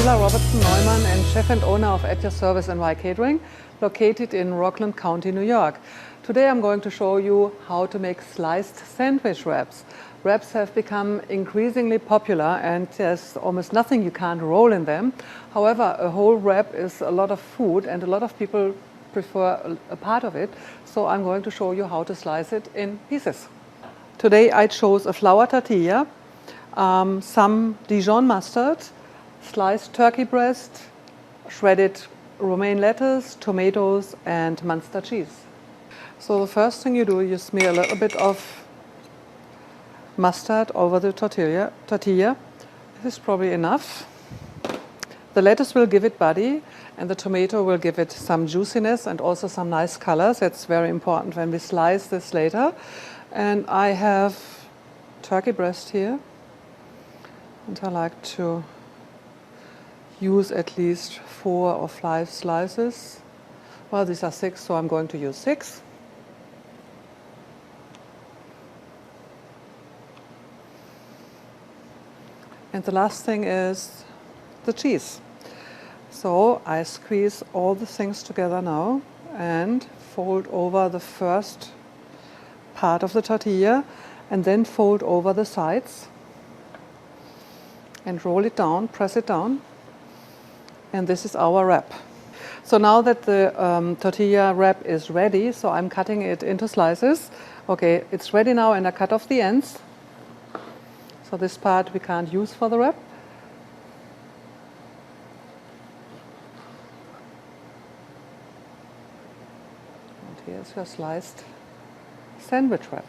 Paula Robertson-Neumann and chef and owner of At Your Service and Catering, located in Rockland County, New York. Today I'm going to show you how to make sliced sandwich wraps. Wraps have become increasingly popular and there's almost nothing you can't roll in them. However, a whole wrap is a lot of food and a lot of people prefer a part of it. So I'm going to show you how to slice it in pieces. Today I chose a flour tortilla, some Dijon mustard, sliced turkey breast, shredded romaine lettuce, tomatoes and Munster cheese. So the first thing you do, you smear a little bit of mustard over the tortilla. This is probably enough. The lettuce will give it body and the tomato will give it some juiciness and also some nice colors. That's very important when we slice this later. And I have turkey breast here and I like to use at least 4 or 5 slices. Well, these are 6, so I'm going to use 6. And the last thing is the cheese. So I squeeze all the things together now and fold over the first part of the tortilla and then fold over the sides and roll it down, press it down. And this is our wrap. So now that the tortilla wrap is ready, so I'm cutting it into slices. Okay, it's ready now and I cut off the ends. So this part we can't use for the wrap. And here's your sliced sandwich wrap.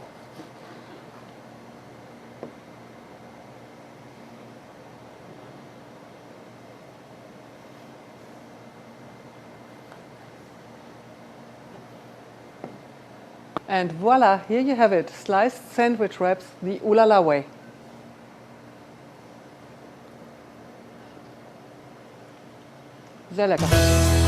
And voila, here you have it, sliced sandwich wraps the Ooh La La way. Sehr lecker.